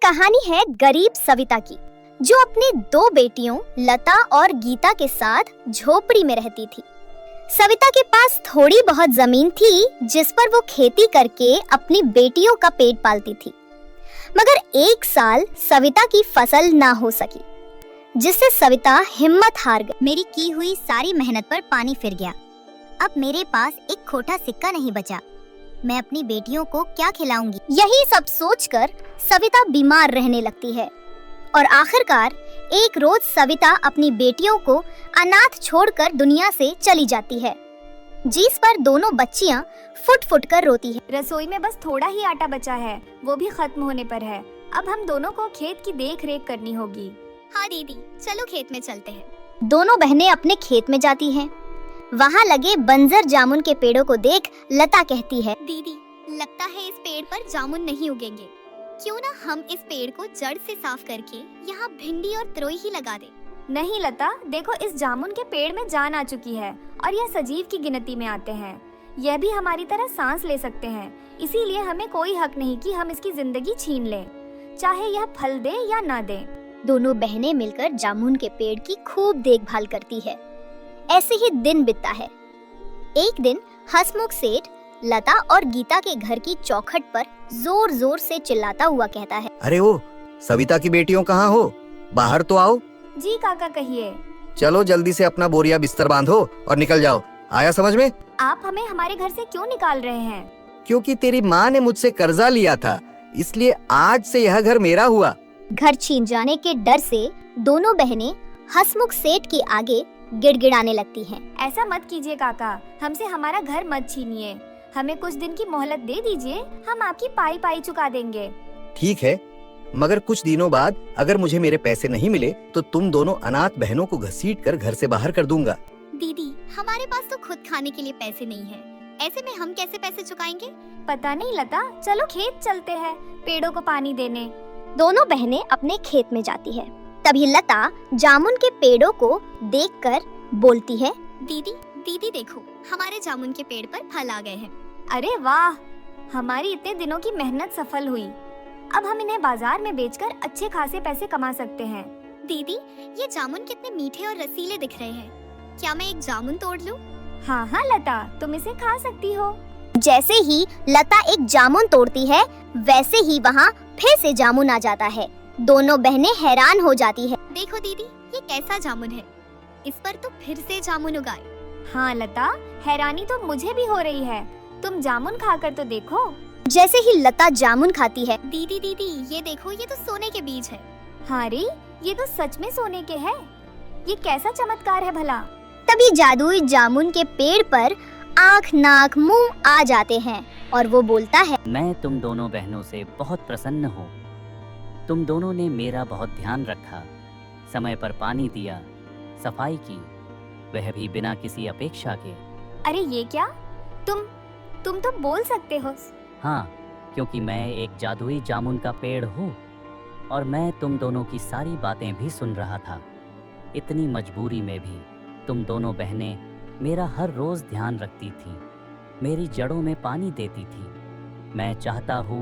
कहानी है गरीब सविता की, जो अपने दो बेटियों लता और गीता के साथ झोपड़ी में रहती थी। सविता के पास थोड़ी बहुत जमीन थी जिस पर वो खेती करके अपनी बेटियों का पेट पालती थी, मगर एक साल सविता की फसल ना हो सकी, जिससे सविता हिम्मत हार गई। मेरी की हुई सारी मेहनत पर पानी फिर गया। अब मेरे पास एक खोटा सिक्का नहीं बचा। मैं अपनी बेटियों को क्या खिलाऊंगी? यही सब सोचकर सविता बीमार रहने लगती है और आखिरकार एक रोज सविता अपनी बेटियों को अनाथ छोड़कर दुनिया से चली जाती है, जिस पर दोनों बच्चियां फुट फुट कर रोती है। रसोई में बस थोड़ा ही आटा बचा है, वो भी खत्म होने पर है। अब हम दोनों को खेत की देख रेख करनी होगी। हाँ दीदी, चलो खेत में चलते हैं। दोनों बहनें अपने खेत में जाती हैं। वहाँ लगे बंजर जामुन के पेड़ों को देख लता कहती है, दीदी, लगता है इस पेड़ पर जामुन नहीं उगेंगे। क्यों ना हम इस पेड़ को जड़ से साफ करके यहाँ भिंडी और त्रोई ही लगा दे। नहीं लता, देखो इस जामुन के पेड़ में जान आ चुकी है और यह सजीव की गिनती में आते हैं। यह भी हमारी तरह सांस ले सकते हैं, इसीलिए हमें कोई हक नहीं कि हम इसकी जिंदगी छीन लें, चाहे यह फल दे या ना दे। दोनों बहनें मिलकर जामुन के पेड़ की खूब देखभाल करती है। ऐसे ही दिन बीतता है। एक दिन हसमुख सेठ लता और गीता के घर की चौखट पर जोर जोर से चिल्लाता हुआ कहता है, अरे ओ, सविता की बेटियों कहाँ हो? बाहर तो आओ। जी काका, कहिए। चलो जल्दी से अपना बोरिया बिस्तर बांधो और निकल जाओ। आया समझ में? आप हमें हमारे घर से क्यों निकाल रहे हैं? क्योंकि तेरी माँ ने मुझसे कर्जा लिया था, इसलिए आज से यह घर मेरा हुआ। घर छीन जाने के डर से दोनों बहनें हसमुख सेठ के आगे गिड़गिड़ाने लगती हैं। ऐसा मत कीजिए काका, हमसे हमारा घर मत छीनिए। हमें कुछ दिन की मोहलत दे दीजिए, हम आपकी पाई पाई चुका देंगे। ठीक है, मगर कुछ दिनों बाद अगर मुझे मेरे पैसे नहीं मिले तो तुम दोनों अनाथ बहनों को घसीट कर घर से बाहर कर दूंगा। दीदी, हमारे पास तो खुद खाने के लिए पैसे नहीं है, ऐसे में हम कैसे पैसे चुकाएंगे? पता नहीं लता, चलो खेत चलते हैं पेड़ों को पानी देने। दोनों बहनें अपने खेत में जाती है। तभी लता जामुन के पेड़ों को देखकर बोलती है, दीदी दीदी देखो, हमारे जामुन के पेड़ पर फल आ गए हैं। अरे वाह, हमारी इतने दिनों की मेहनत सफल हुई। अब हम इन्हें बाजार में बेचकर अच्छे खासे पैसे कमा सकते हैं। दीदी, ये जामुन कितने मीठे और रसीले दिख रहे हैं। क्या मैं एक जामुन तोड़ लूं? हाँ हाँ लता, तुम इसे खा सकती हो। जैसे ही लता एक जामुन तोड़ती है, वैसे ही वहाँ फिर से जामुन आ जाता है। दोनों बहनें हैरान हो जाती है। देखो दीदी, ये कैसा जामुन है, इस पर तो फिर से जामुन उगाए। हाँ लता, हैरानी तो मुझे भी हो रही है। तुम जामुन खाकर तो देखो। जैसे ही लता जामुन खाती है, दीदी दीदी, ये देखो, ये तो सोने के बीज है। हाँ रे, ये तो सच में सोने के हैं। ये कैसा चमत्कार है भला। तभी जादुई जामुन के पेड़ पर आँख नाक मुंह आ जाते हैं और वो बोलता है, मैं तुम दोनों बहनों से बहुत प्रसन्न हूँ। तुम दोनों ने मेरा बहुत ध्यान रखा, समय पर पानी दिया, सफाई की, वह भी बिना किसी अपेक्षा के। अरे ये क्या, तुम तो बोल सकते हो। हाँ, क्योंकि मैं एक जादुई जामुन का पेड़ हूँ और मैं तुम दोनों की सारी बातें भी सुन रहा था। इतनी मजबूरी में भी तुम दोनों बहनें मेरा हर रोज ध्यान रखती थी, मेरी जड़ों में पानी देती थी। मैं चाहता हूँ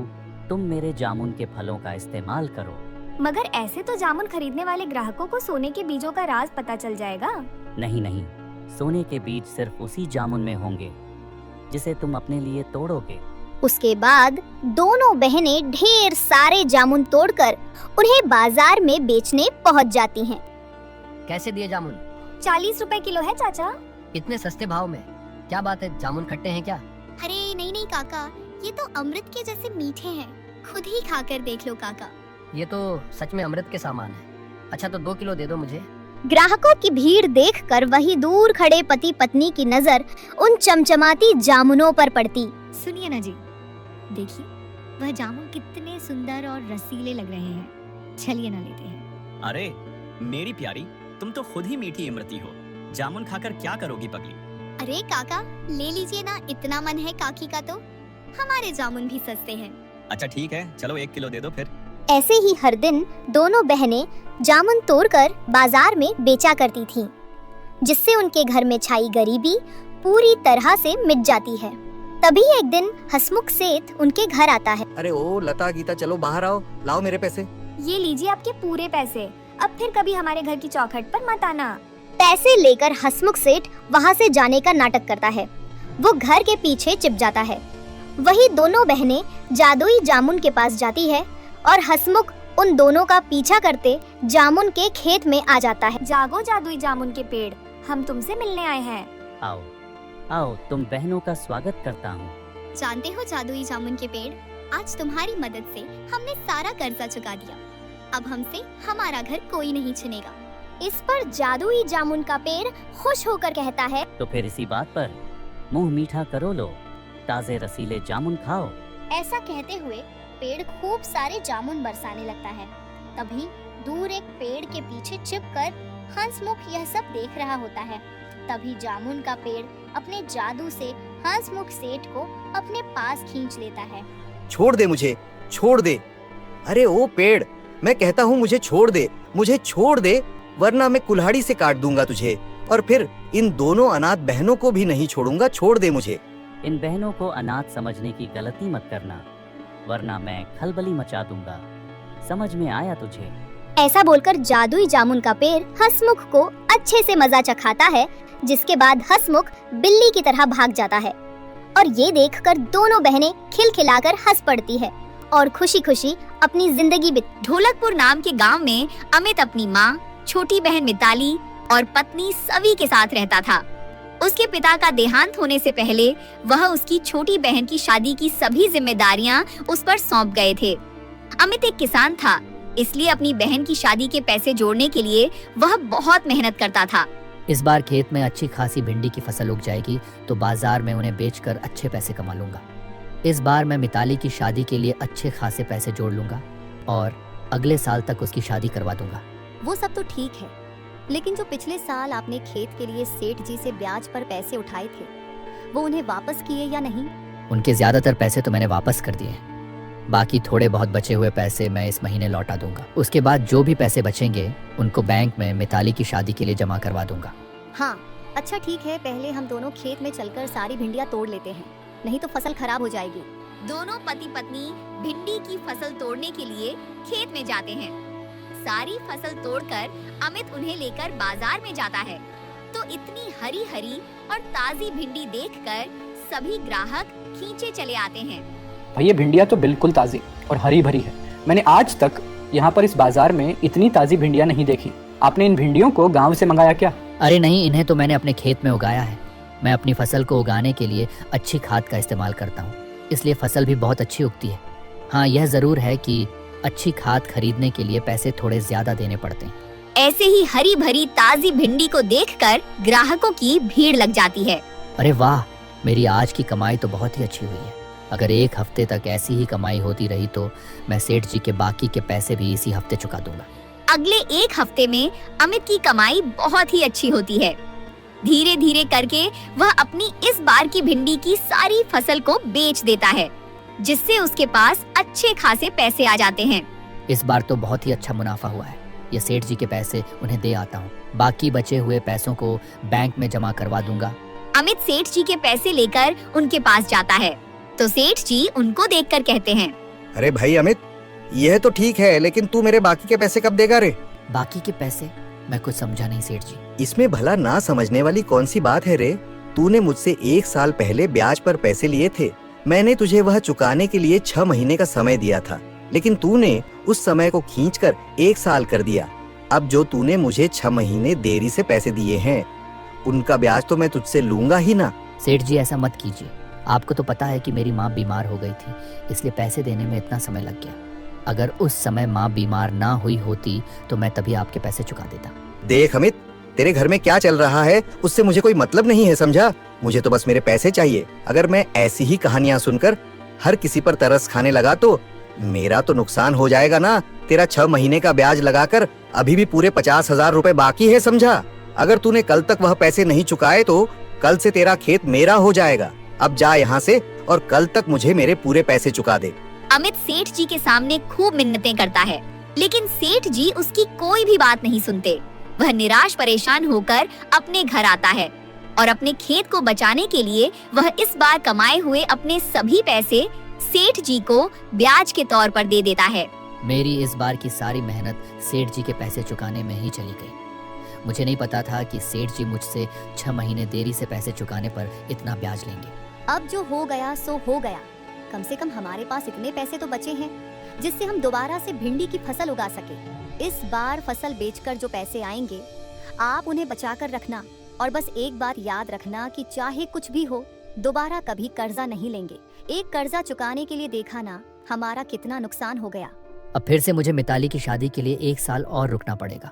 तुम मेरे जामुन के फलों का इस्तेमाल करो। मगर ऐसे तो जामुन खरीदने वाले ग्राहकों को सोने के बीजों का राज पता चल जाएगा। नहीं नहीं, सोने के बीज सिर्फ उसी जामुन में होंगे जिसे तुम अपने लिए तोड़ोगे। उसके बाद दोनों बहनें ढेर सारे जामुन तोड़कर उन्हें बाजार में बेचने पहुंच जाती हैं। कैसे दिए जामुन? 40 रुपए किलो है चाचा। इतने सस्ते भाव में? क्या बात है, जामुन खट्टे हैं क्या? अरे नहीं नहीं काका, ये तो अमृत के जैसे मीठे हैं। खुद ही खाकर देख लो काका। ये तो सच में अमृत के सामान है। अच्छा तो 2 किलो दे दो मुझे। ग्राहकों की भीड़ देखकर वही दूर खड़े पति पत्नी की नजर उन चमचमाती जामुनों पर पड़ती। सुनिए ना जी, देखिए वह जामुन कितने सुंदर और रसीले लग रहे हैं। चलिए ना लेते हैं। अरे मेरी प्यारी, तुम तो खुद ही मीठी इमरती हो। जामुन खाकर क्या करोगी पगली? अरे काका, ले लीजिए ना, इतना मन है काकी का तो। हमारे जामुन भी सस्ते हैं। अच्छा ठीक है, चलो 1 किलो दे दो फिर। ऐसे ही हर दिन दोनों बहनें जामुन तोड़कर बाजार में बेचा करती थीं, जिससे उनके घर में छाई गरीबी पूरी तरह से मिट जाती है। तभी एक दिन हसमुख सेठ उनके घर आता है। अरे ओ लता गीता, चलो बाहर आओ, लाओ मेरे पैसे। ये लीजिए आपके पूरे पैसे। अब फिर कभी हमारे घर की चौखट पर मत आना। पैसे लेकर हसमुख सेठ वहाँ से जाने का नाटक करता है। वो घर के पीछे छिप जाता है। वही दोनों बहनें जादुई जामुन के पास जाती है और हसमुख उन दोनों का पीछा करते जामुन के खेत में आ जाता है। जागो जादुई जामुन के पेड़, हम तुमसे मिलने आए हैं। आओ आओ, तुम बहनों का स्वागत करता हूँ। जानते हो जादुई जामुन के पेड़, आज तुम्हारी मदद से हमने सारा कर्जा चुका दिया। अब हमसे हमारा घर कोई नहीं छीनेगा। इस पर जादुई जामुन का पेड़ खुश होकर कहता है, तो फिर इसी बात पर मुंह मीठा करो, लो ताजे रसीले जामुन खाओ। ऐसा कहते हुए पेड़ खूब सारे जामुन बरसाने लगता है। तभी दूर एक पेड़ के पीछे छिपकर हंसमुख यह सब देख रहा होता है। तभी जामुन का पेड़ अपने जादू से हंसमुख सेठ को अपने पास खींच लेता है। छोड़ दे मुझे, छोड़ दे। अरे ओ पेड़, मैं कहता हूँ मुझे छोड़ दे, मुझे छोड़ दे, वरना मैं कुल्हाड़ी से काट दूंगा तुझे, और फिर इन दोनों अनाथ बहनों को भी नहीं छोड़ूंगा। छोड़ दे मुझे। इन बहनों को अनाथ समझने की गलती मत करना, वरना मैं खलबली मचा दूंगा। समझ में आया तुझे? ऐसा बोलकर जादुई जामुन का पेड़ हंसमुख को अच्छे से मजा चखाता है, जिसके बाद हंसमुख बिल्ली की तरह भाग जाता है। और ये देखकर दोनों बहनें खिलखिलाकर हंस पड़ती है और खुशी खुशी अपनी जिंदगी बिता। ढोलकपुर नाम के गांव में अमित अपनी माँ, छोटी बहन मिताली और पत्नी सवी के साथ रहता था। उसके पिता का देहांत होने से पहले वह उसकी छोटी बहन की शादी की सभी जिम्मेदारियां उस पर सौंप गए थे। अमित एक किसान था, इसलिए अपनी बहन की शादी के पैसे जोड़ने के लिए वह बहुत मेहनत करता था। इस बार खेत में अच्छी खासी भिंडी की फसल उग जाएगी तो बाजार में उन्हें बेचकर अच्छे पैसे कमा लूंगा। इस बार मैं मिताली की शादी के लिए अच्छे खासे पैसे जोड़ लूंगा और अगले साल तक उसकी शादी करवा दूंगा। वो सब तो ठीक है, लेकिन जो पिछले साल आपने खेत के लिए सेठ जी से ब्याज पर पैसे उठाए थे, वो उन्हें वापस किए या नहीं? उनके ज्यादातर पैसे तो मैंने वापस कर दिए हैं। बाकी थोड़े बहुत बचे हुए पैसे मैं इस महीने लौटा दूंगा। उसके बाद जो भी पैसे बचेंगे उनको बैंक में मिताली की शादी के लिए जमा करवा दूंगा। हाँ, अच्छा ठीक है, पहले हम दोनों खेत में चलकर सारी भिंडियाँ तोड़ लेते हैं, नहीं तो फसल खराब हो जाएगी। दोनों पति पत्नी भिंडी की फसल तोड़ने के लिए खेत में जाते हैं। सारी फसल तोड़कर अमित उन्हें लेकर बाजार में जाता है, तो इतनी हरी हरी और ताजी भिंडी देखकर सभी ग्राहक खींचे चले आते हैं। भैया, भिंडियाँ तो बिल्कुल ताज़ी और हरी भरी है। मैंने आज तक यहाँ पर इस बाजार में इतनी ताज़ी भिंडियाँ नहीं देखी। आपने इन भिंडियों को गांव से मंगाया क्या? अरे नहीं, इन्हें तो मैंने अपने खेत में उगाया है। मैं अपनी फसल को उगाने के लिए अच्छी खाद का इस्तेमाल करता हूँ, इसलिए फसल भी बहुत अच्छी उगती है। हाँ, यह जरूर है कि अच्छी खाद खरीदने के लिए पैसे थोड़े ज्यादा देने पड़ते हैं। ऐसे ही हरी भरी ताजी भिंडी को देखकर ग्राहकों की भीड़ लग जाती है। अरे वाह, मेरी आज की कमाई तो बहुत ही अच्छी हुई है। अगर एक हफ्ते तक ऐसी ही कमाई होती रही तो मैं सेठ जी के बाकी के पैसे भी इसी हफ्ते चुका दूंगा। अगले एक हफ्ते में अमित की कमाई बहुत ही अच्छी होती है। धीरे धीरे करके वह अपनी इस बार की भिंडी की सारी फसल को बेच देता है, जिससे उसके पास अच्छे खासे पैसे आ जाते हैं। इस बार तो बहुत ही अच्छा मुनाफा हुआ है। ये सेठ जी के पैसे उन्हें दे आता हूँ, बाकी बचे हुए पैसों को बैंक में जमा करवा दूंगा। अमित सेठ जी के पैसे लेकर उनके पास जाता है, तो सेठ जी उनको देखकर कहते हैं, अरे भाई अमित, यह तो ठीक है, लेकिन तू मेरे बाकी के पैसे कब देगा रे? बाकी के पैसे? मैं कुछ समझा नहीं सेठ जी। इसमें भला ना समझने वाली कौन सी बात है रे? तूने मुझसे 1 साल पहले ब्याज पर पैसे लिए थे। मैंने तुझे वह चुकाने के लिए 6 महीने का समय दिया था, लेकिन तूने उस समय को खींचकर 1 साल कर दिया। अब जो तूने मुझे 6 महीने देरी से पैसे दिए हैं, उनका ब्याज तो मैं तुझसे लूंगा ही ना। सेठ जी, ऐसा मत कीजिए। आपको तो पता है कि मेरी माँ बीमार हो गई थी, इसलिए पैसे देने में इतना समय लग गया। अगर उस समय माँ बीमार ना हुई होती तो मैं तभी आपके पैसे चुका देता। देख अमित, तेरे घर में क्या चल रहा है उससे मुझे कोई मतलब नहीं है, समझा? मुझे तो बस मेरे पैसे चाहिए। अगर मैं ऐसी ही कहानियां सुनकर हर किसी पर तरस खाने लगा तो मेरा तो नुकसान हो जाएगा ना। तेरा 6 महीने का ब्याज लगाकर अभी भी पूरे 50,000 रुपए बाकी है, समझा? अगर तूने कल तक वह पैसे नहीं चुकाए तो कल से तेरा खेत मेरा हो जाएगा। अब जा यहाँ से और कल तक मुझे मेरे पूरे पैसे चुका दे। अमित सेठ जी के सामने खूब मिन्नतें करता है, लेकिन सेठ जी उसकी कोई भी बात नहीं सुनते। वह निराश परेशान होकर अपने घर आता है। और अपने खेत को बचाने के लिए वह इस बार कमाए हुए अपने सभी पैसे सेठ जी को ब्याज के तौर पर दे देता है। मेरी इस बार की सारी मेहनत सेठ जी के पैसे चुकाने में ही चली गई। मुझे नहीं पता था कि सेठ जी मुझसे 6 महीने देरी से पैसे चुकाने पर इतना ब्याज लेंगे। अब जो हो गया सो हो गया। कम से कम हमारे पास इतने पैसे तो बचे हैं जिससे हम दोबारा से भिंडी की फसल उगा सके। इस बार फसल बेचकर जो पैसे आएंगे आप उन्हें बचा कर रखना, और बस एक बात याद रखना कि चाहे कुछ भी हो दोबारा कभी कर्जा नहीं लेंगे। एक कर्जा चुकाने के लिए देखा ना हमारा कितना नुकसान हो गया। अब फिर से मुझे मिताली की शादी के लिए 1 साल और रुकना पड़ेगा।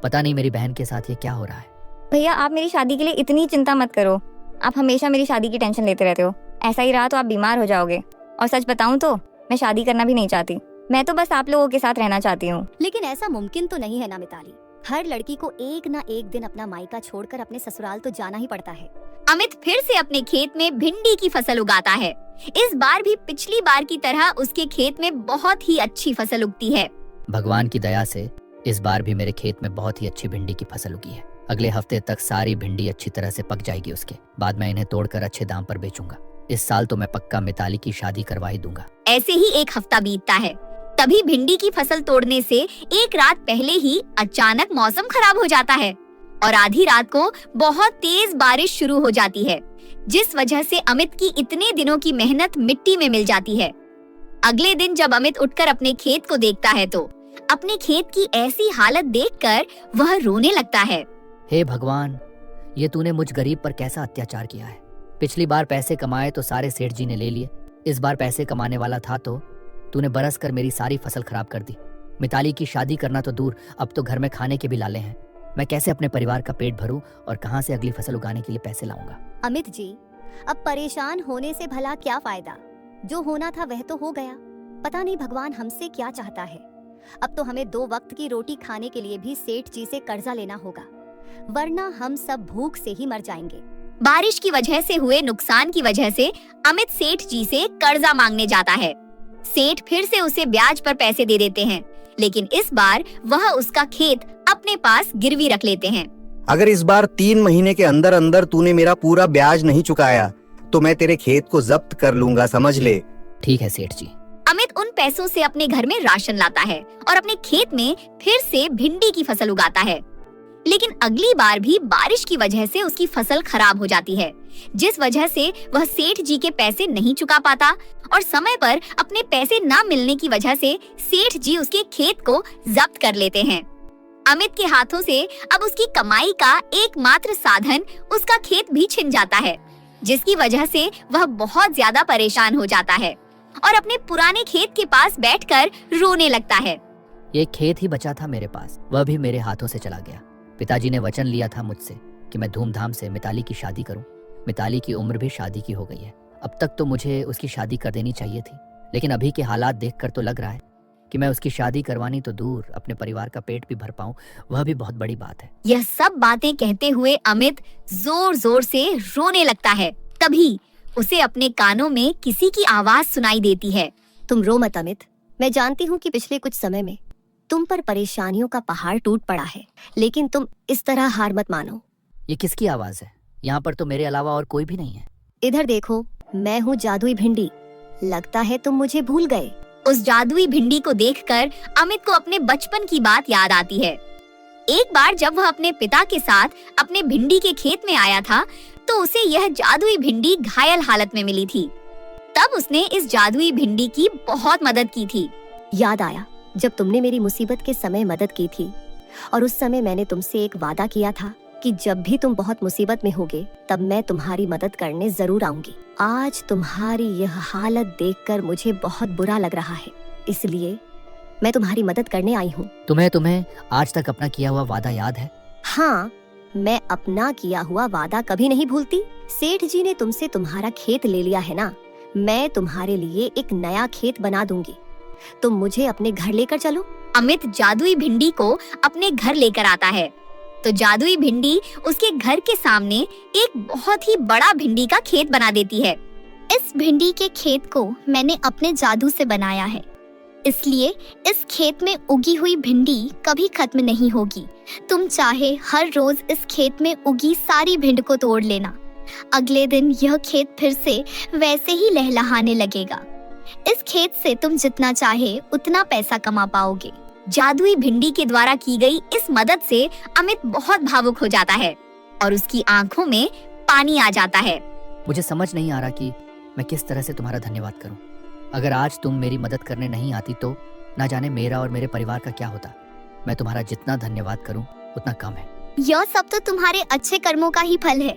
पता नहीं मेरी बहन के साथ ये क्या हो रहा है। भैया आप मेरी शादी के लिए इतनी चिंता मत करो। आप हमेशा मेरी शादी की टेंशन लेते रहते हो। ऐसा ही रहा तो आप बीमार हो जाओगे। और सच बताऊं तो मैं शादी करना भी नहीं चाहती। मैं तो बस आप लोगों के साथ रहना चाहती हूँ। लेकिन ऐसा मुमकिन तो नहीं है ना मिताली। हर लड़की को एक ना एक दिन अपना मायका छोड़कर अपने ससुराल तो जाना ही पड़ता है। अमित फिर से अपने खेत में भिंडी की फसल उगाता है। इस बार भी पिछली बार की तरह उसके खेत में बहुत ही अच्छी फसल उगती है। भगवान की दया से इस बार भी मेरे खेत में बहुत ही अच्छी भिंडी की फसल उगी है। अगले हफ्ते तक सारी भिंडी अच्छी तरह से पक जाएगी। उसके बाद मैं इन्हें तोड़कर अच्छे दाम पर बेचूंगा। इस साल तो मैं पक्का मिताली की शादी करवा ही दूंगा। ऐसे ही एक हफ्ता बीतता है। तभी भिंडी की फसल तोड़ने से एक रात पहले ही अचानक मौसम खराब हो जाता है और आधी रात को बहुत तेज बारिश शुरू हो जाती है, जिस वजह से अमित की इतने दिनों की मेहनत मिट्टी में मिल जाती है। अगले दिन जब अमित उठकर अपने खेत को देखता है तो अपने खेत की ऐसी हालत देखकर वह रोने लगता है। हे भगवान, ये तूने मुझ गरीब पर कैसा अत्याचार किया है। पिछली बार पैसे कमाए तो सारे सेठ जी ने ले लिए। इस बार पैसे कमाने वाला था तो तूने बरस कर मेरी सारी फसल खराब कर दी। मिताली की शादी करना तो दूर, अब तो घर में खाने के भी लाले हैं। मैं कैसे अपने परिवार का पेट भरूं और कहां से अगली फसल उगाने के लिए पैसे लाऊंगा। अमित जी, अब परेशान होने से भला क्या फायदा। जो होना था वह तो हो गया। पता नहीं भगवान हमसे क्या चाहता है। अब तो हमें 2 वक्त की रोटी खाने के लिए भी सेठ जी से कर्जा लेना होगा, वरना हम सब भूख से ही मर जाएंगे। बारिश की वजह से हुए नुकसान की वजह से अमित सेठ जी से कर्जा मांगने जाता है। सेठ फिर से उसे ब्याज पर पैसे दे देते हैं, लेकिन इस बार वह उसका खेत अपने पास गिरवी रख लेते हैं। अगर इस बार 3 महीने के अंदर अंदर तूने मेरा पूरा ब्याज नहीं चुकाया तो मैं तेरे खेत को जब्त कर लूंगा, समझ ले। ठीक है सेठ जी। अमित उन पैसों से अपने घर में राशन लाता है और अपने खेत में फिर से भिंडी की फसल उगाता है। लेकिन अगली बार भी बारिश की वजह से उसकी फसल खराब हो जाती है, जिस वजह से वह सेठ जी के पैसे नहीं चुका पाता और समय पर अपने पैसे न मिलने की वजह से सेठ जी उसके खेत को जब्त कर लेते हैं। अमित के हाथों से अब उसकी कमाई का एकमात्र साधन उसका खेत भी छिन जाता है, जिसकी वजह से वह बहुत ज्यादा परेशान हो जाता है और अपने पुराने खेत के पास बैठकर रोने लगता है। ये खेत ही बचा था मेरे पास, वह भी मेरे हाथों से चला गया। पिताजी ने वचन लिया था मुझसे कि मैं धूमधाम से मिताली की शादी करूं। मिताली की उम्र भी शादी की हो गई है। अब तक तो मुझे उसकी शादी कर देनी चाहिए थी, लेकिन अभी के हालात देखकर तो लग रहा है कि मैं उसकी शादी करवानी तो दूर, अपने परिवार का पेट भी भर पाऊं वह भी बहुत बड़ी बात है। यह सब बातें कहते हुए अमित जोर जोर से रोने लगता है। तभी उसे अपने कानों में किसी की आवाज सुनाई देती है। तुम रो मत अमित, मैं जानती हूँ कि पिछले कुछ समय में तुम पर परेशानियों का पहाड़ टूट पड़ा है, लेकिन तुम इस तरह हार मत मानो। ये किसकी आवाज है? यहाँ पर तो मेरे अलावा और कोई भी नहीं है। इधर देखो, मैं हूँ जादुई भिंडी। लगता है तुम मुझे भूल गए। उस जादुई भिंडी को देखकर अमित को अपने बचपन की बात याद आती है। एक बार जब वह अपने पिता के साथ अपने भिंडी के खेत में आया था तो उसे यह जादुई भिंडी घायल हालत में मिली थी। तब उसने इस जादुई भिंडी की बहुत मदद की थी। याद आया जब तुमने मेरी मुसीबत के समय मदद की थी, और उस समय मैंने तुमसे एक वादा किया था कि जब भी तुम बहुत मुसीबत में होगे तब मैं तुम्हारी मदद करने जरूर आऊंगी। आज तुम्हारी यह हालत देखकर मुझे बहुत बुरा लग रहा है, इसलिए मैं तुम्हारी मदद करने आई हूँ। तुम्हें आज तक अपना किया हुआ वादा याद है? हाँ, मैं अपना किया हुआ वादा कभी नहीं भूलती। सेठ जी ने तुमसे तुम्हारा खेत ले लिया है ना, मैं तुम्हारे लिए एक नया खेत बना दूंगी। तुम मुझे अपने घर लेकर चलो। अमित जादुई भिंडी को अपने घर लेकर आता है तो जादुई भिंडी उसके घर के सामने एक बहुत ही बड़ा भिंडी का खेत बना देती है। इस भिंडी के खेत को मैंने अपने जादू से बनाया है। इसलिए इस खेत में उगी हुई भिंडी कभी खत्म नहीं होगी। तुम चाहे हर रोज इस खेत में उगी सारी भिंड को तोड़ लेना, अगले दिन यह खेत फिर से वैसे ही लहलहाने लगेगा। इस खेत से तुम जितना चाहे उतना पैसा कमा पाओगे। जादुई भिंडी के द्वारा की गई इस मदद से अमित बहुत भावुक हो जाता है और उसकी आंखों में पानी आ जाता है। मुझे समझ नहीं आ रहा कि मैं किस तरह से तुम्हारा धन्यवाद करूं। अगर आज तुम मेरी मदद करने नहीं आती तो ना जाने मेरा और मेरे परिवार का क्या होता। मैं तुम्हारा जितना धन्यवाद करूं उतना कम है। यह सब तो तुम्हारे अच्छे कर्मों का ही फल है।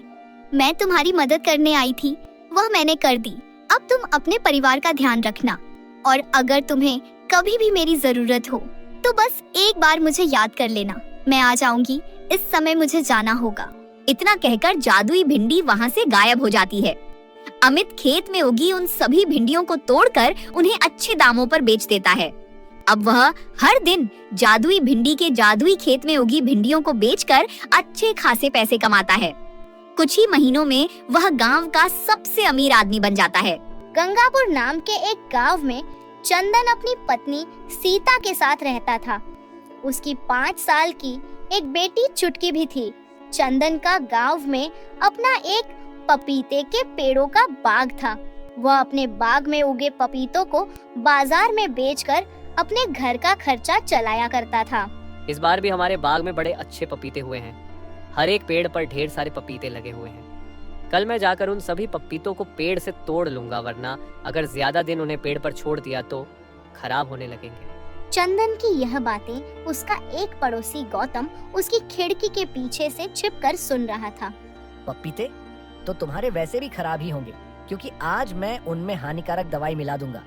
मैं तुम्हारी मदद करने आई थी, वह मैंने कर दी। अब तुम अपने परिवार का ध्यान रखना, और अगर तुम्हें कभी भी मेरी जरूरत हो तो बस एक बार मुझे याद कर लेना। मैं आ जाऊंगी, इस समय मुझे जाना होगा। इतना कहकर जादुई भिंडी वहाँ से गायब हो जाती है। अमित खेत में उगी उन सभी भिंडियों को तोड़कर उन्हें अच्छे दामों पर बेच देता है। अब वह हर दिन जादुई भिंडी के जादुई खेत में उगी भिंडियों को बेचकर अच्छे खासे पैसे कमाता है। कुछ ही महीनों में वह गांव का सबसे अमीर आदमी बन जाता है। गंगापुर नाम के एक गांव में चंदन अपनी पत्नी सीता के साथ रहता था। उसकी 5 साल की एक बेटी चुटकी भी थी। चंदन का गांव में अपना एक पपीते के पेड़ों का बाग था। वह अपने बाग में उगे पपीतों को बाजार में बेचकर अपने घर का खर्चा चलाया करता था। इस बार भी हमारे बाग में बड़े अच्छे पपीते हुए हैं। हर एक पेड़ पर ढेर सारे पपीते लगे हुए हैं। कल मैं जाकर उन सभी पपीतों को पेड़ से तोड़ लूंगा, वरना अगर ज्यादा दिन उन्हें पेड़ पर छोड़ दिया तो खराब होने लगेंगे। चंदन की यह बातें उसका एक पड़ोसी गौतम उसकी खिड़की के पीछे से छिपकर सुन रहा था। पपीते तो तुम्हारे वैसे भी खराब ही होंगे, क्योंकि आज मैं उनमें हानिकारक दवाई मिला दूंगा।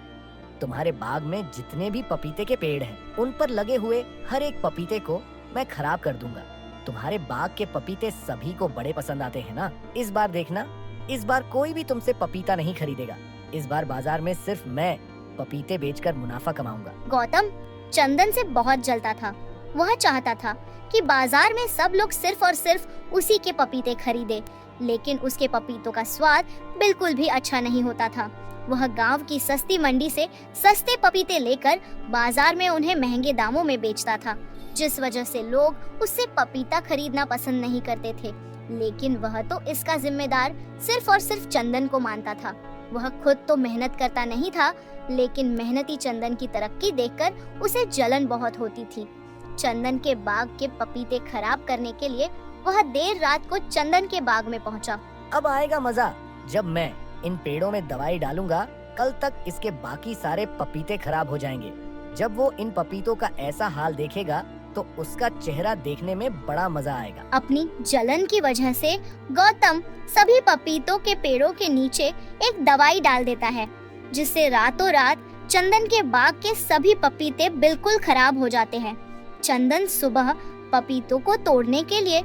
तुम्हारे बाग में जितने भी पपीते के पेड़ हैं, उन पर लगे हुए हर एक पपीते को मैं खराब कर दूंगा। तुम्हारे बाग के पपीते सभी को बड़े पसंद आते हैं ना। इस बार देखना, इस बार कोई भी तुमसे पपीता नहीं खरीदेगा। इस बार बाजार में सिर्फ मैं पपीते बेचकर मुनाफा कमाऊंगा। गौतम चंदन से बहुत जलता था। वह चाहता था कि बाजार में सब लोग सिर्फ और सिर्फ उसी के पपीते खरीदे, लेकिन उसके पपीतों का स्वाद बिल्कुल भी अच्छा नहीं होता था। वह गांव की सस्ती मंडी से सस्ते पपीते लेकर बाजार में उन्हें महंगे दामों में बेचता था, जिस वजह से लोग उससे पपीता खरीदना पसंद नहीं करते थे। लेकिन वह तो इसका जिम्मेदार सिर्फ और सिर्फ चंदन को मानता था। वह खुद तो मेहनत करता नहीं था, लेकिन मेहनती चंदन की तरक्की देखकर उसे जलन बहुत होती थी। चंदन के बाग के पपीते खराब करने के लिए वह देर रात को चंदन के बाग में पहुंचा। अब आएगा मजा जब मैं इन पेड़ों में दवाई डालूंगा। कल तक इसके बाकी सारे पपीते खराब हो जाएंगे। जब वो इन पपीतों का ऐसा हाल देखेगा तो उसका चेहरा देखने में बड़ा मजा आएगा। अपनी जलन की वजह से गौतम सभी पपीतों के पेड़ों के नीचे एक दवाई डाल देता है, जिससे रातों रात चंदन के बाग के सभी पपीते बिल्कुल खराब हो जाते हैं। चंदन सुबह पपीतों को तोड़ने के लिए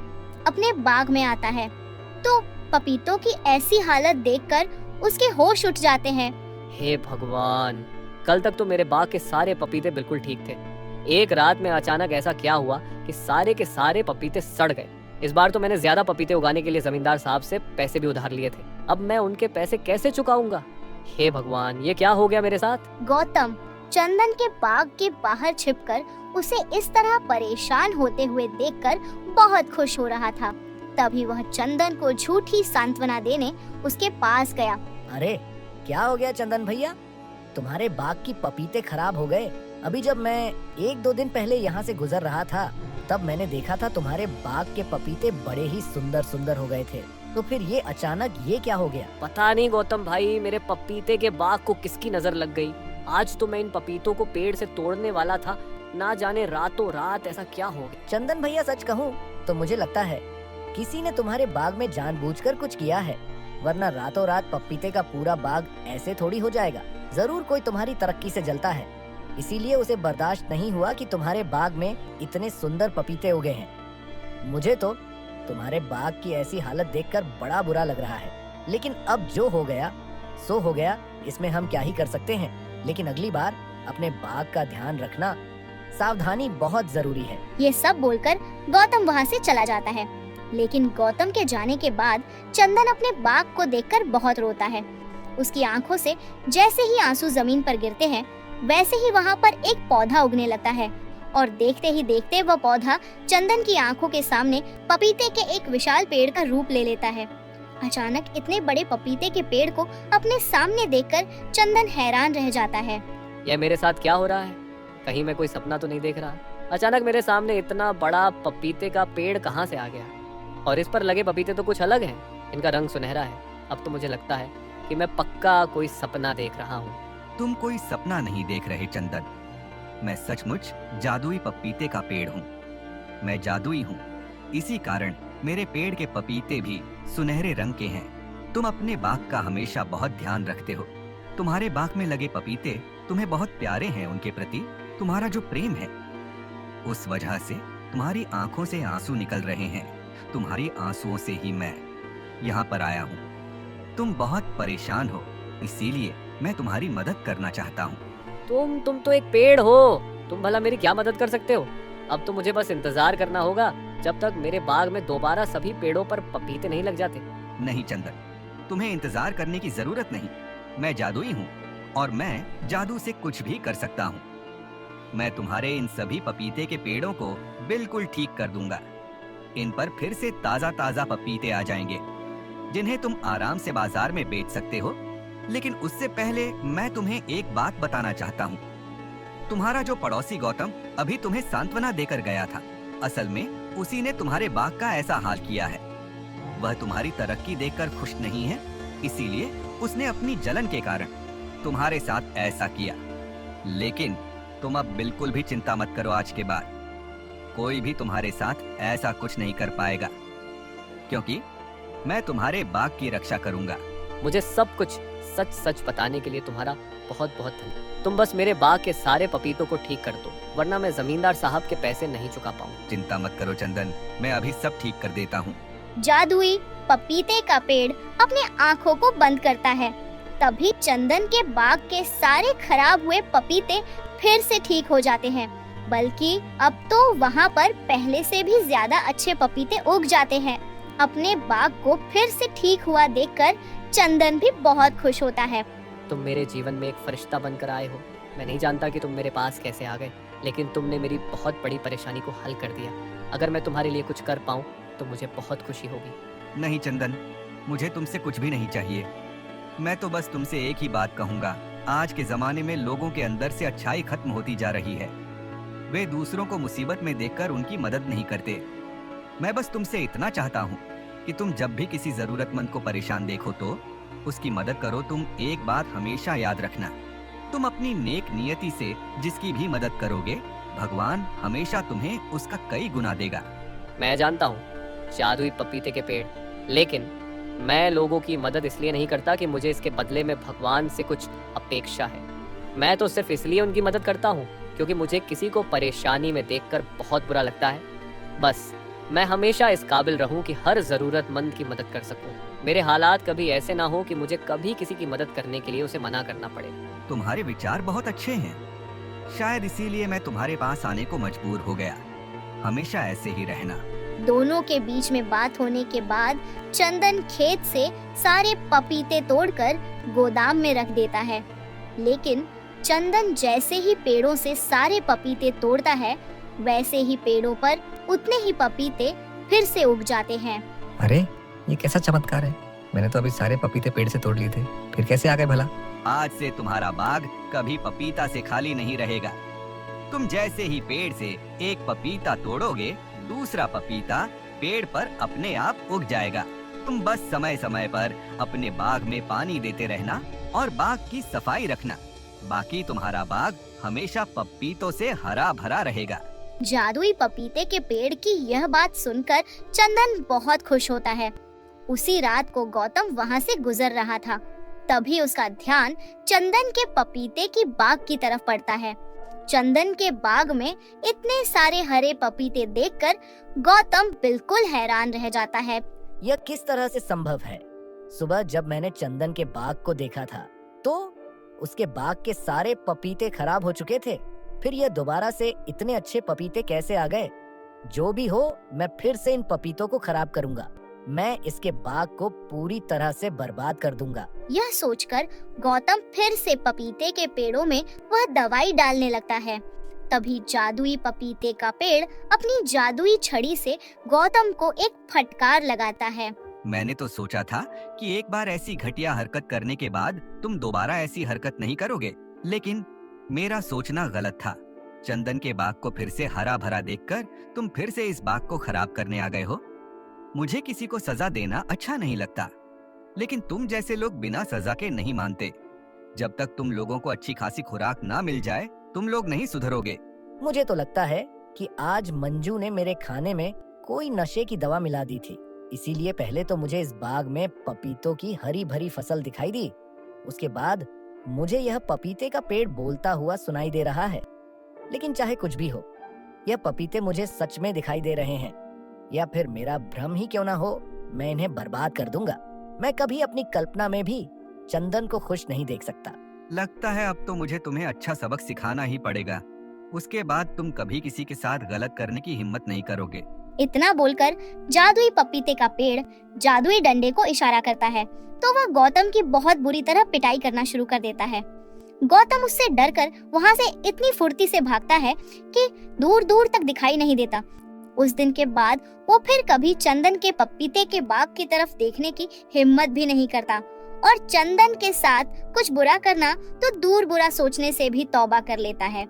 अपने बाग में आता है तो पपीतों की ऐसी हालत देखकर उसके होश उठ जाते हैं। हे भगवान, कल तक तो मेरे बाग के सारे पपीते बिल्कुल ठीक थे। एक रात में अचानक ऐसा क्या हुआ कि सारे के सारे पपीते सड़ गए। इस बार तो मैंने ज्यादा पपीते उगाने के लिए जमींदार साहब से पैसे भी उधार लिए थे। अब मैं उनके पैसे कैसे चुकाऊंगा? हे भगवान, ये क्या हो गया मेरे साथ? गौतम चंदन के बाग के बाहर छिपकर उसे इस तरह परेशान होते हुए देखकर बहुत खुश हो रहा था। तभी वह चंदन को झूठी सांत्वना देने उसके पास गया। अरे क्या हो गया चंदन भैया, तुम्हारे बाग की पपीते खराब हो गए। अभी जब मैं 1-2 दिन पहले यहाँ से गुजर रहा था तब मैंने देखा था तुम्हारे बाग के पपीते बड़े ही सुंदर सुंदर हो गए थे। तो फिर ये अचानक ये क्या हो गया? पता नहीं गौतम भाई, मेरे पपीते के बाग को किसकी नजर लग गई। आज तो मैं इन पपीतों को पेड़ से तोड़ने वाला था, ना जाने रातों रात ऐसा क्या हो गया। चंदन भैया सच कहूँ तो मुझे लगता है किसी ने तुम्हारे बाग में जानबूझकर कुछ किया है, वरना रातों रात पपीते का पूरा बाग ऐसे थोड़ी हो जाएगा। जरूर कोई तुम्हारी तरक्की से जलता है, इसीलिए उसे बर्दाश्त नहीं हुआ कि तुम्हारे बाग में इतने सुंदर पपीते उगे हैं। मुझे तो तुम्हारे बाग की ऐसी हालत देखकर बड़ा बुरा लग रहा है, लेकिन अब जो हो गया सो हो गया, इसमें हम क्या ही कर सकते हैं। लेकिन अगली बार अपने बाग का ध्यान रखना, सावधानी बहुत जरूरी है। ये सब बोलकर गौतम वहाँ से चला जाता है। लेकिन गौतम के जाने के बाद चंदन अपने बाग को देखकर बहुत रोता है। उसकी आंखों से जैसे ही आंसू जमीन पर गिरते हैं वैसे ही वहाँ पर एक पौधा उगने लगता है और देखते ही देखते वह पौधा चंदन की आंखों के सामने पपीते के एक विशाल पेड़ का रूप ले लेता है। अचानक इतने बड़े पपीते के पेड़ को अपने सामने देखकर चंदन हैरान रह जाता है। यह मेरे साथ क्या हो रहा है? कहीं मैं कोई सपना तो नहीं देख रहा? अचानक मेरे सामने इतना बड़ा पपीते का पेड़ कहाँ से आ गया? और इस पर लगे पपीते तो कुछ अलग हैं। इनका रंग सुनहरा है। अब तो मुझे लगता है कि मैं पक्का कोई सपना देख रहा हूँ। तुम कोई सपना नहीं देख रहे चंदन, मैं सचमुच जादुई पपीते का पेड़ हूँ। मैं जादुई हूँ, इसी कारण मेरे पेड़ के पपीते भी सुनहरे रंग के हैं। तुम अपने बाग का हमेशा बहुत ध्यान रखते हो। तुम्हारे बाग में लगे पपीते तुम्हें बहुत प्यारे हैं। उनके प्रति तुम्हारा जो प्रेम है, उस वजह से तुम्हारी आंखों से आंसू निकल रहे हैं। तुम्हारी आंसुओं से ही मैं यहाँ पर आया हूँ। तुम बहुत परेशान हो, इसीलिए मैं तुम्हारी मदद करना चाहता हूँ। तुम तो एक पेड़ हो। तुम भला मेरी क्या मदद कर सकते हो? अब तो मुझे बस इंतजार करना होगा जब तक मेरे बाग में दोबारा सभी पेड़ों पर पपीते नहीं लग जाते। नहीं चंदन, तुम्हें इंतजार करने की जरूरत नहीं। मैं जादुई हूँ और मैं जादू से कुछ भी कर सकता हूँ। मैं तुम्हारे इन सभी पपीते के पेड़ों को बिल्कुल ठीक कर दूंगा। इन पर फिर से ताजा ताजा पपीते आ जाएंगे, जिन्हें तुम आराम से बाजार में बेच सकते हो। लेकिन उससे पहले मैं तुम्हें एक बात बताना चाहता हूँ। तुम्हारा जो पड़ोसी गौतम अभी तुम्हें सांत्वना देकर गया था, असल में उसी ने तुम्हारे बाग का ऐसा हाल किया है। वह तुम्हारी तरक्की देखकर खुश नहीं है, इसीलिए उसने अपनी जलन के कारण तुम्हारे साथ ऐसा किया। लेकिन तुम अब बिल्कुल भी चिंता मत करो। आज के बाद कोई भी तुम्हारे साथ ऐसा कुछ नहीं कर पाएगा, क्योंकि मैं तुम्हारे बाग की रक्षा करूंगा। मुझे सब कुछ सच सच बताने के लिए तुम्हारा बहुत बहुत धन्यवाद। तुम बस मेरे बाग के सारे पपीतों को ठीक कर दो, वरना मैं जमींदार साहब के पैसे नहीं चुका पाऊँ। चिंता मत करो चंदन, मैं अभी सब ठीक कर देता हूँ। जादुई पपीते का पेड़ अपने आंखों को बंद करता है। तभी चंदन के बाग के सारे खराब हुए पपीते फिर से ठीक हो जाते हैं, बल्कि अब तो वहाँ पर पहले से भी ज्यादा अच्छे पपीते उग जाते हैं। अपने बाग को फिर से ठीक हुआ देखकर चंदन भी बहुत खुश होता है। तुम मेरे जीवन में एक फरिश्ता बनकर आए हो। मैं नहीं जानता कि तुम मेरे पास कैसे आ गए, लेकिन तुमने मेरी बहुत बड़ी परेशानी को हल कर दिया। अगर मैं तुम्हारे लिए कुछ कर पाऊँ तो मुझे बहुत खुशी होगी। नहीं चंदन, मुझे तुमसे कुछ भी नहीं चाहिए। मैं तो बस तुमसे एक ही बात कहूँगा। आज के जमाने में लोगों के अंदर से अच्छाई खत्म होती जा रही है। वे दूसरों को मुसीबत में देखकर उनकी मदद नहीं करते। मैं बस तुमसे इतना चाहता हूँ कि तुम जब भी किसी जरूरतमंद को परेशान देखो तो उसकी मदद करो। तुम एक बात हमेशा याद रखना, तुम अपनी नेक नियति से जिसकी भी मदद करोगे, भगवान हमेशा तुम्हें उसका कई गुना देगा। मैं जानता हूँ जादुई पपीते के पेड़, लेकिन मैं लोगों की मदद इसलिए नहीं करता कि मुझे इसके बदले में भगवान से कुछ अपेक्षा है। मैं तो सिर्फ इसलिए उनकी मदद करता हूँ क्योंकि मुझे किसी को परेशानी में देखकर बहुत बुरा लगता है। बस मैं हमेशा इस काबिल रहूं कि हर जरूरतमंद की मदद कर सकूं। मेरे हालात कभी ऐसे ना हो कि मुझे कभी किसी की मदद करने के लिए उसे मना करना पड़े। तुम्हारे विचार बहुत अच्छे हैं, शायद इसीलिए मैं तुम्हारे पास आने को मजबूर हो गया। हमेशा ऐसे ही रहना। दोनों के बीच में बात होने के बाद चंदन खेत से सारे पपीते तोड़कर गोदाम में रख देता है। लेकिन चंदन जैसे ही पेड़ों से सारे पपीते तोड़ता है, वैसे ही पेड़ों पर उतने ही पपीते फिर से उग जाते हैं। अरे ये कैसा चमत्कार है? मैंने तो अभी सारे पपीते पेड़ से तोड़ लिए थे, फिर कैसे आ गए भला? आज से तुम्हारा बाग कभी पपीता से खाली नहीं रहेगा। तुम जैसे ही पेड़ से एक पपीता तोड़ोगे, दूसरा पपीता पेड़ पर अपने आप उग जाएगा। तुम बस समय समय पर अपने बाग में पानी देते रहना और बाग की सफाई रखना। बाकी तुम्हारा बाग हमेशा पपीतों से हरा भरा रहेगा। जादुई पपीते के पेड़ की यह बात सुनकर चंदन बहुत खुश होता है। उसी रात को गौतम वहाँ से गुजर रहा था। तभी उसका ध्यान चंदन के पपीते की बाग की तरफ पड़ता है। चंदन के बाग में इतने सारे हरे पपीते देखकर गौतम बिल्कुल हैरान रह जाता है। यह किस तरह से संभव है? सुबह जब मैंने चंदन के बाग को देखा था तो उसके बाग के सारे पपीते खराब हो चुके थे। फिर यह दोबारा से इतने अच्छे पपीते कैसे आ गए? जो भी हो, मैं फिर से इन पपीतों को खराब करूंगा। मैं इसके बाग को पूरी तरह से बर्बाद कर दूंगा। यह सोचकर गौतम फिर से पपीते के पेड़ों में वह दवाई डालने लगता है। तभी जादुई पपीते का पेड़ अपनी जादुई छड़ी से गौतम को एक फटकार लगाता है। मैंने तो सोचा था कि एक बार ऐसी घटिया हरकत करने के बाद तुम दोबारा ऐसी हरकत नहीं करोगे, लेकिन मेरा सोचना गलत था। चंदन के बाग को फिर से हरा भरा देखकर तुम फिर से इस बाग को खराब करने आ गए हो। मुझे किसी को सजा देना अच्छा नहीं लगता, लेकिन तुम जैसे लोग बिना सजा के नहीं मानते। जब तक तुम लोगों को अच्छी खासी खुराक ना मिल जाए, तुम लोग नहीं सुधरोगे। मुझे तो लगता है कि आज मंजू ने मेरे खाने में कोई नशे की दवा मिला दी थी, इसीलिए पहले तो मुझे इस बाग में पपीतों की हरी भरी फसल दिखाई दी। उसके बाद मुझे यह पपीते का पेड़ बोलता हुआ सुनाई दे रहा है। लेकिन चाहे कुछ भी हो, यह पपीते मुझे सच में दिखाई दे रहे हैं, या फिर मेरा भ्रम ही क्यों ना हो, मैं इन्हें बर्बाद कर दूंगा। मैं कभी अपनी कल्पना में भी चंदन को खुश नहीं देख सकता। लगता है अब तो मुझे तुम्हें अच्छा सबक सिखाना ही पड़ेगा। उसके बाद तुम कभी किसी के साथ गलत करने की हिम्मत नहीं करोगे। इतना बोलकर जादुई पपीते का पेड़ जादुई डंडे को इशारा करता है तो वह गौतम की बहुत बुरी तरह पिटाई करना शुरू कर देता है। गौतम उससे डरकर वहां से इतनी फुर्ती से भागता है कि दूर दूर तक दिखाई नहीं देता। उस दिन के बाद वो फिर कभी चंदन के पपीते के बाग की तरफ देखने की हिम्मत भी नहीं करता और चंदन के साथ कुछ बुरा करना तो दूर बुरा सोचने से भी तौबा कर लेता है।